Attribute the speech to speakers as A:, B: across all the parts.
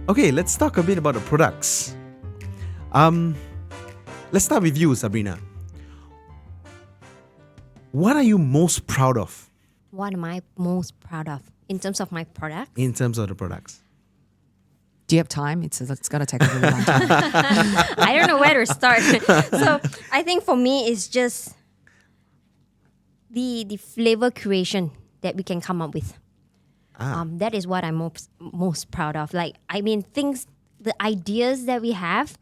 A: Okay, let's talk a bit about the products. Let's start with you, Sabrina. What are you most proud of
B: What am I most proud of in terms of my product?
A: in terms of the products?
C: Do you have time? It's going to take a really long time.
B: I don't know where to start. So I think for me, it's just the flavor creation that we can come up with. That is what I'm most proud of. Like, I mean, the ideas that we have,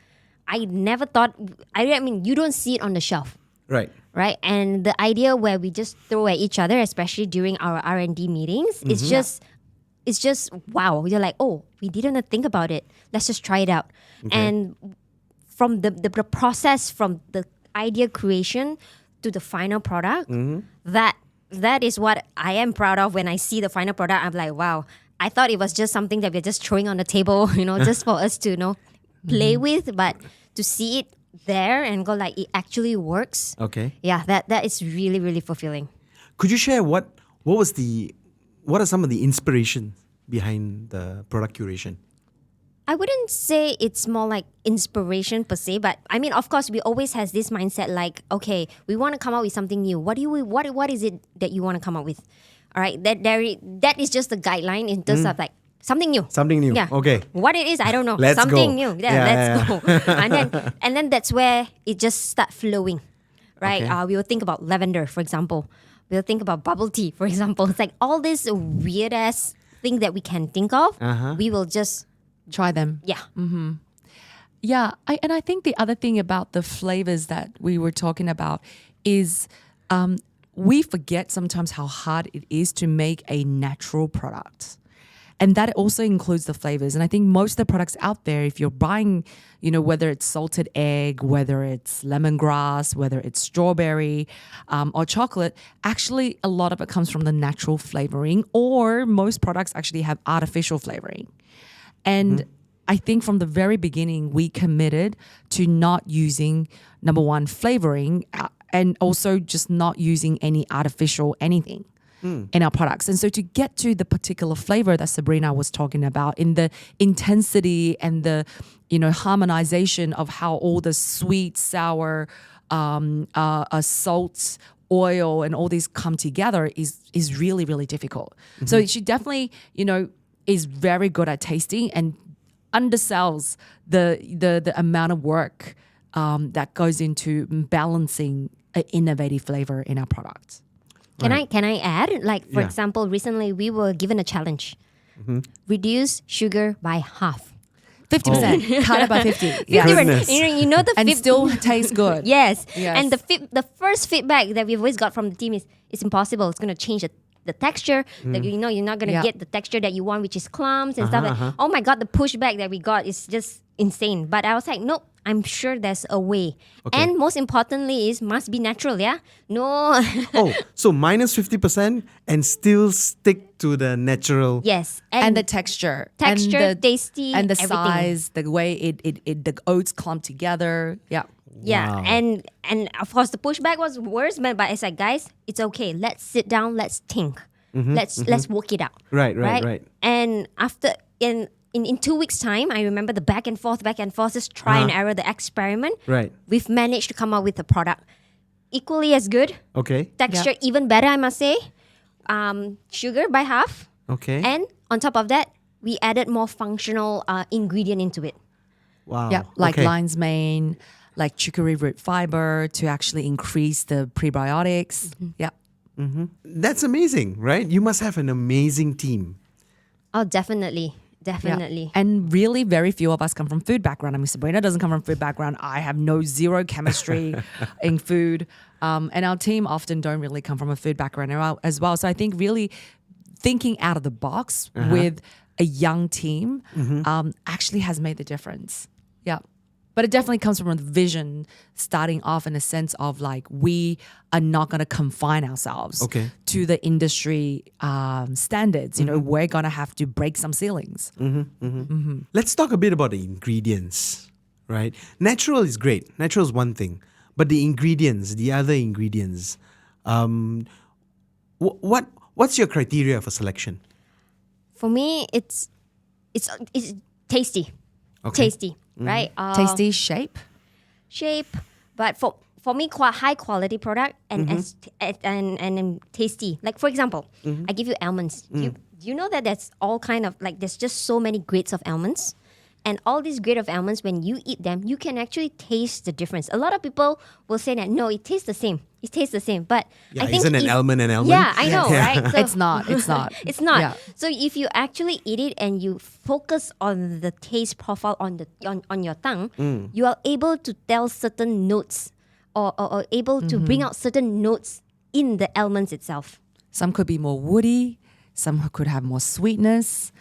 B: I never thought, I mean, you don't see it on the shelf,
A: Right.
B: right? And the idea where we just throw at each other, especially during our R&D meetings, it's just wow. You're like, oh, we didn't think about it. Let's just try it out.
A: Okay.
B: And from the process, from the idea creation to the final product, that is what I am proud of. When I see the final product, I'm like, wow. I thought it was just something that we're just throwing on the table, just for us to, play with. But to see it there and go like, it actually works.
A: Okay.
B: Yeah, that is really, really fulfilling.
A: Could you share what are some of the inspirations behind the product curation?
B: I wouldn't say it's more like inspiration per se, but I mean, of course, we always has this mindset like, okay, we want to come up with something new. What is it that you want to come up with? All right, that is just the guideline in terms of like something new.
A: Something new.
B: Yeah.
A: Okay.
B: What it is, I don't know.
A: Let's
B: something
A: go.
B: new. Let's go. and then that's where it just start flowing, right?
A: Okay.
B: We will think about lavender, for example. We'll think about bubble tea, for example. It's like all this weird ass thing that we can think of. We will just
C: Try them.
B: yeah.
C: Yeah, I think the other thing about the flavors that we were talking about is we forget sometimes how hard it is to make a natural product. And that also includes the flavors. And I think most of the products out there, if you're buying, whether it's salted egg, whether it's lemongrass, whether it's strawberry or chocolate, actually a lot of it comes from the natural flavoring, or most products actually have artificial flavoring. And I think from the very beginning, we committed to not using, number one, flavoring, and also just not using any artificial anything in our products. And so to get to the particular flavor that Sabrina was talking about, in the intensity and the, harmonization of how all the sweet, sour, salts, oil, and all these come together is really, really difficult. So she definitely, is very good at tasting and undersells the amount of work that goes into balancing an innovative flavor in our products.
B: Can I add? Like, for
A: Yeah.
B: example, recently we were given a challenge. Reduce sugar by half.
C: 50%, cut it by 50. Yeah.
A: Goodness.
B: You know the
C: And
B: fif-
C: still tastes good.
B: Yes.
C: Yes.
B: And the first feedback that we've always got from the team is it's impossible. It's going to change the texture. That you're not going to
C: Yeah.
B: get the texture that you want, which is clumps and stuff. Like, oh my God, the pushback that we got is just insane. But I was like, nope. I'm sure there's a way.
A: Okay.
B: And most importantly is must be natural, yeah? No.
A: Oh, so minus 50% and still stick to the natural.
B: Yes.
C: And the texture.
B: Texture,
C: and the,
B: tasty,
C: and the
B: everything.
C: size, the way the oats clump together. Yeah.
B: Yeah,
A: Wow.
B: and of course the pushback was worse, but it's like, guys, it's okay. Let's sit down. Let's think. Let's work it out.
A: Right.
B: And after in 2 weeks' time, I remember the back and forth, just try and error, the experiment.
A: Right.
B: We've managed to come up with a product equally as good,
A: Okay.
B: texture even better, I must say. Sugar by half,
A: Okay.
B: and on top of that, we added more functional ingredient into it.
A: Wow.
C: Yeah, like
A: okay.
C: lion's mane, like chicory root fiber to actually increase the prebiotics. Yeah.
A: That's amazing, right? You must have an amazing team.
B: Oh, definitely.
C: Yeah. And really very few of us come from food background. I mean, Sabrina doesn't come from food background. I have zero chemistry in food. And our team often don't really come from a food background as well. So I think really thinking out of the box with a young team actually has made the difference. Yeah. But it definitely comes from a vision starting off in a sense of like, we are not going to confine ourselves to the industry standards. We're going to have to break some ceilings.
A: Let's talk a bit about the ingredients, right? Natural is great. Natural is one thing. But the ingredients, the other ingredients, what's your criteria for selection?
B: For me, it's tasty.
A: Okay.
B: Tasty, right?
C: Tasty shape.
B: Shape, but for me, high quality product and and tasty. Like for example, I give you almonds. Do you know that there's all kind of like there's just so many grades of almonds, and all these grade of almonds when you eat them, you can actually taste the difference. A lot of people will say that no, it tastes the same. It tastes the same, but
A: Yeah,
B: I think
A: isn't an almond an almond?
B: Yeah, I know, right? So,
C: It's not. It's not.
B: it's not.
C: Yeah.
B: So if you actually eat it and you focus on the taste profile on the on your tongue, you are able to tell certain notes or able to bring out certain notes in the almonds itself.
C: Some could be more woody. Some could have more sweetness.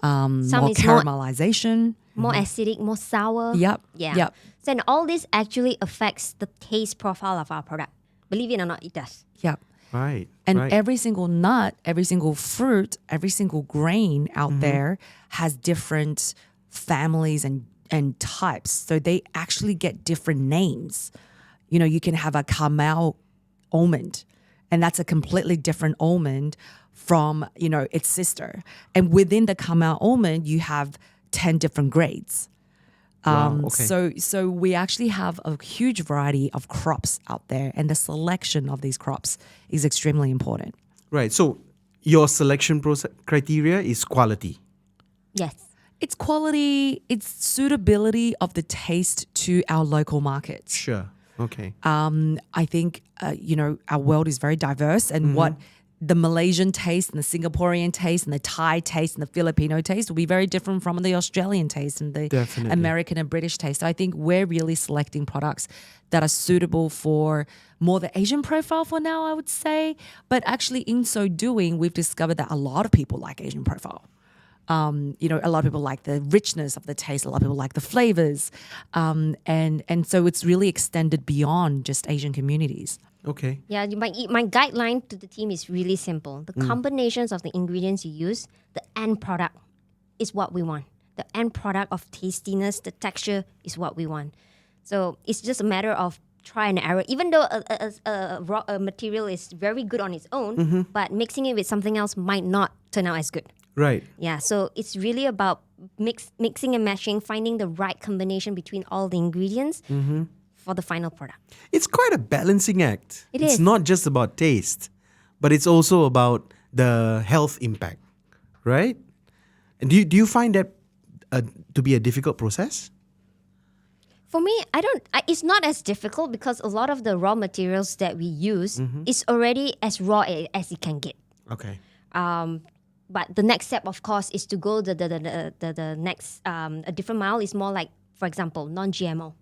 B: Some
C: More
B: is more
C: caramelization.
B: more acidic, more sour.
C: Yep.
B: Yeah.
C: Yep.
B: So and all this actually affects the taste profile of our product. Believe it or not, it does.
C: Yep.
A: Right.
C: And
A: right.
C: every single nut, every single fruit, every single grain out there has different families and types. So they actually get different names. You know, you can have a caramel almond, and that's a completely different almond from, you know, its sister. And within the caramel almond, you have 10 different grades.
A: Wow, okay.
C: So we actually have a huge variety of crops out there, and the selection of these crops is extremely important.
A: Right. So your selection process criteria is quality.
B: Yes.
C: It's quality, it's suitability of the taste to our local markets.
A: Sure. Okay.
C: I think, you know, our world is very diverse, and what the Malaysian taste and the Singaporean taste and the Thai taste and the Filipino taste will be very different from the Australian taste and the
A: Definitely.
C: American and British taste. So I think we're really selecting products that are suitable for more the Asian profile for now, I would say. But actually in so doing, we've discovered that a lot of people like Asian profile. You know, a lot of people like the richness of the taste. A lot of people like the flavors. And so it's really extended beyond just Asian communities.
A: Okay.
B: Yeah, my guideline to the team is really simple. The combinations of the ingredients you use, the end product is what we want. The end product of tastiness, the texture is what we want. So it's just a matter of try and error. Even though a material is very good on its own, but mixing it with something else might not turn out as good.
A: Right.
B: Yeah, so it's really about mixing and matching, finding the right combination between all the ingredients for the final product.
A: It's quite a balancing act. It's
B: is.
A: not just about taste, but it's also about the health impact, right? And do you find that to be a difficult process?
B: For me, it's not as difficult because a lot of the raw materials that we use is already as raw as it can get.
A: Okay.
B: But the next step, of course, is to go the next a different mile is more like, for example, non-GMO,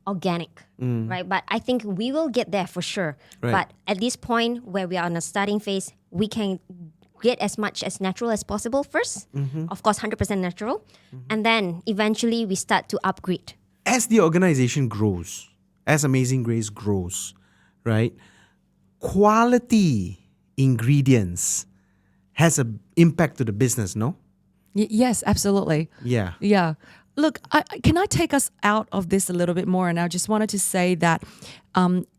B: organic, right? But I think we will get there for sure.
A: Right.
B: But at this point where we are on a starting phase, we can get as much as natural as possible first. Of course, 100% natural, and then eventually we start to upgrade.
A: As the organization grows, as Amazin Graze grows, right? Quality ingredients has an impact to the business, no?
C: Yes, absolutely.
A: Yeah.
C: Yeah. Look, can I take us out of this a little bit more? And I just wanted to say that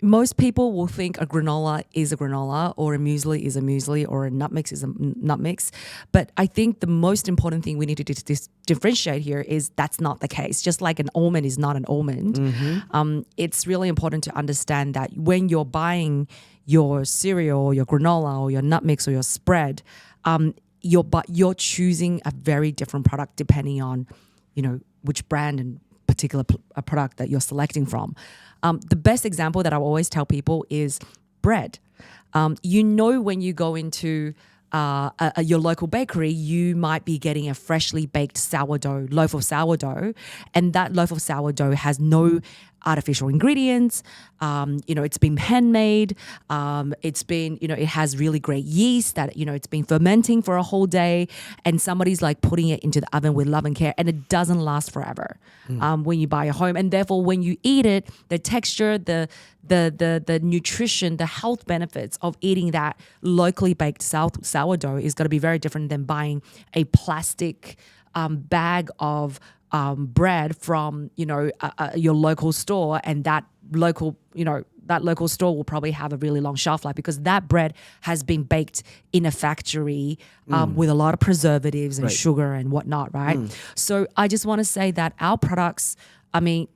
C: most people will think a granola is a granola, or a muesli is a muesli, or a nut mix is a nut mix. But I think the most important thing we need to differentiate here is that's not the case. Just like an almond is not an almond, it's really important to understand that when you're buying your cereal or your granola or your nut mix or your spread, you're choosing a very different product depending on, you know, which brand and particular product that you're selecting from. The best example that I always tell people is bread. You know, when you go into your local bakery, you might be getting a freshly baked loaf of sourdough, and that loaf of sourdough has no artificial ingredients. You know, it's been handmade. It's been, you know, it has really great yeast that, you know, it's been fermenting for a whole day, and somebody's like putting it into the oven with love and care, and it doesn't last forever when you buy a home. And therefore, when you eat it, the texture, the nutrition, the health benefits of eating that locally baked sourdough is going to be very different than buying a plastic bag of bread from, you know, your local store, and that local, you know, that local store will probably have a really long shelf life because that bread has been baked in a factory with a lot of preservatives and
A: Right.
C: sugar and whatnot, right? So I just want to say that our products, I mean,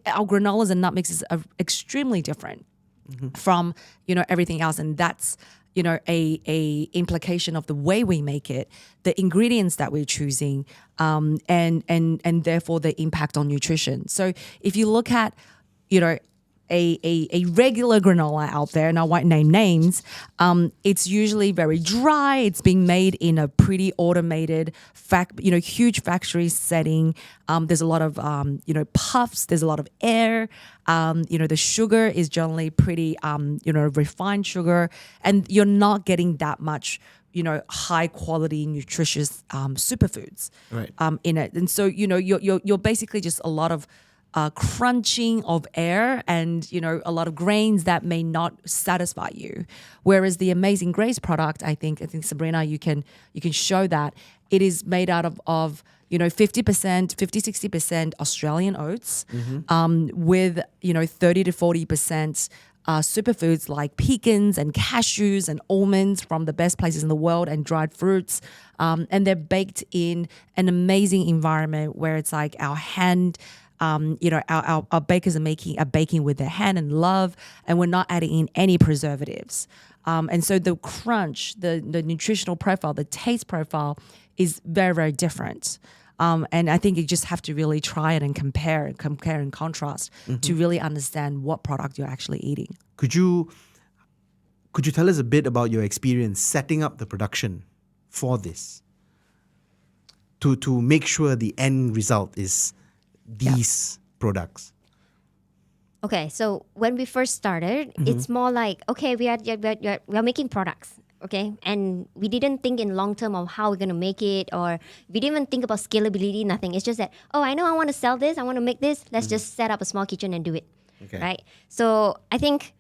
C: our granolas and nut mixes are extremely different from everything else, and that's a implication of the way we make it, the ingredients that we're choosing, and therefore the impact on nutrition. So if you look at a regular granola out there, and I won't name names, it's usually very dry. It's being made in a pretty automated, huge factory setting. There's a lot of, puffs. There's a lot of air. The sugar is generally pretty, refined sugar, and you're not getting that much, high quality, nutritious superfoods
A: Right.
C: in it. And so, you're basically just a lot of crunching of air and a lot of grains that may not satisfy you, whereas the Amazin Graze product, I think Sabrina, you can show that it is made out of 50-60% Australian oats, with 30 to 40% superfoods like pecans and cashews and almonds from the best places in the world, and dried fruits, and they're baked in an amazing environment where it's like our hand. Our bakers are baking with their hand and love, and we're not adding in any preservatives. And so the crunch, the nutritional profile, the taste profile is very, very different. And I think you just have to really try it and compare and contrast to really understand what product you're actually eating.
A: Could you tell us a bit about your experience setting up the production for this to make sure the end result is these products?
B: Okay, so when we first started, it's more like, okay, we are making products, okay? And we didn't think in long term of how we're going to make it, or we didn't even think about scalability, nothing. It's just that, I know I want to sell this, I want to make this, let's just set up a small kitchen and do it,
A: Okay.
B: right? So I think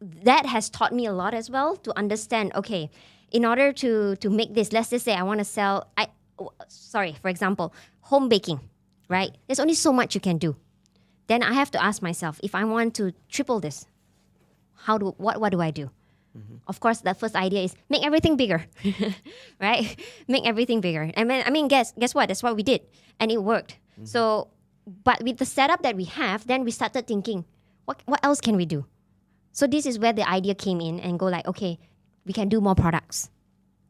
B: that has taught me a lot as well to understand, okay, in order to make this, let's just say I want to sell, for example, home baking, right? There's only so much you can do. Then I have to ask myself, if I want to triple this, what do I do? Of course, the first idea is make everything bigger, right? Make everything bigger. And I mean, guess what? That's what we did, and it worked. So, but with the setup that we have, then we started thinking, what else can we do? So this is where the idea came in, and go like, okay, we can do more products.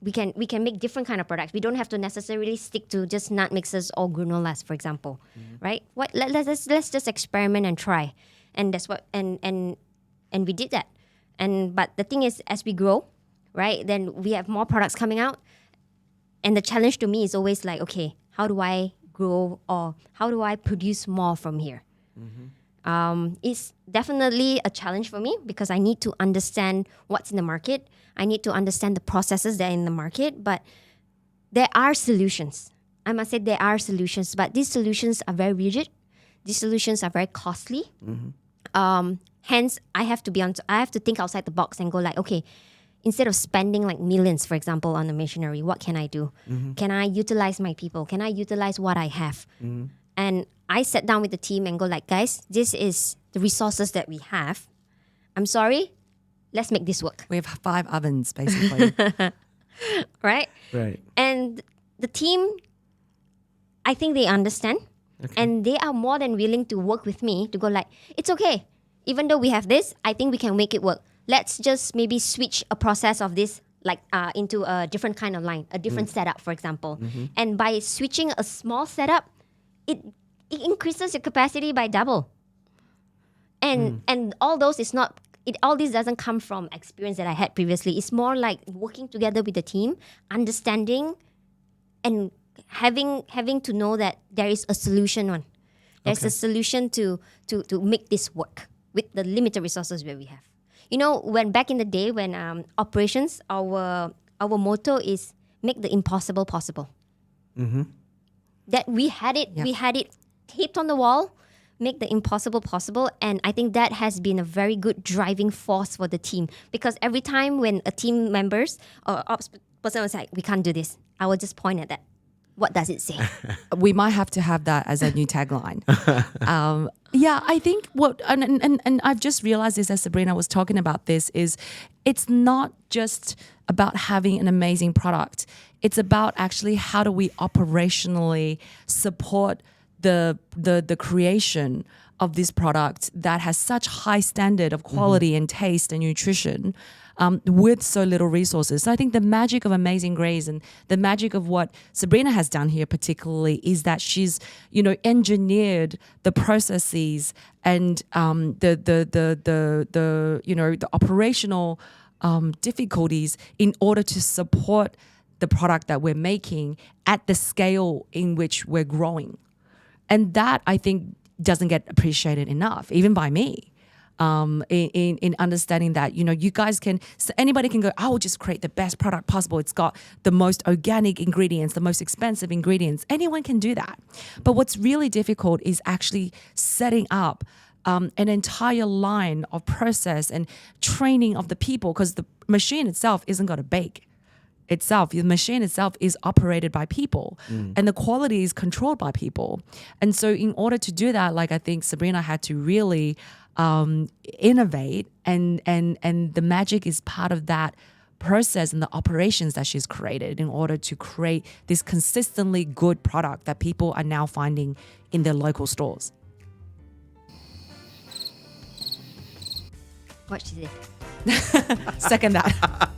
B: We can make different kind of products. We don't have to necessarily stick to just nut mixes or granolas, for example, right? Let's just experiment and try, and that's what and we did that. But the thing is, as we grow, right, then we have more products coming out, and the challenge to me is always like, okay, how do I grow, or how do I produce more from here? It's definitely a challenge for me because I need to understand what's in the market. I need to understand the processes that are in the market, but there are solutions. I must say there are solutions, but these solutions are very rigid. These solutions are very costly. Hence, I have to think outside the box and go like, okay, instead of spending like millions, for example, on the machinery, what can I do? Can I utilize my people? Can I utilize what I have? And I sat down with the team and go like, guys, this is the resources that we have. I'm sorry, let's make this work.
C: We have 5 ovens, basically.
B: Right?
A: Right.
B: And the team, I think they understand.
A: Okay.
B: And they are more than willing to work with me to go like, it's okay. Even though we have this, I think we can make it work. Let's just maybe switch a process of this like into a different kind of line, a different setup, for example. And by switching a small setup, it increases your capacity by double. And all those is not, all this doesn't come from experience that I had previously. It's more like working together with the team, understanding, and having to know that there is a solution on. There's a solution to make this work with the limited resources that we have. When back in the day when operations, our motto is make the impossible possible. That we had it taped on the wall, make the impossible possible. And I think that has been a very good driving force for the team, because every time when a team members or ops person was like, we can't do this, I will just point at that. What does it say?
C: We might have to have that as a new tagline. Yeah, I think and I've just realized this as Sabrina was talking about this, is it's not just about having an amazing product. It's about actually how do we operationally support the creation of this product that has such high standard of quality and taste and nutrition, with so little resources. So I think the magic of Amazin Graze and the magic of what Sabrina has done here particularly is that she's, engineered the processes and the operational difficulties in order to support the product that we're making at the scale in which we're growing. And that, I think, doesn't get appreciated enough, even by me. In understanding that, you guys can, so anybody can go, I will just create the best product possible. It's got the most organic ingredients, the most expensive ingredients. Anyone can do that. But what's really difficult is actually setting up an entire line of process and training of the people, because the machine itself isn't going to bake itself. The machine itself is operated by people, and the quality is controlled by people. And so in order to do that, I think Sabrina had to really innovate, and the magic is part of that process and the operations that she's created in order to create this consistently good product that people are now finding in their local stores.
B: What she did.
C: Second that.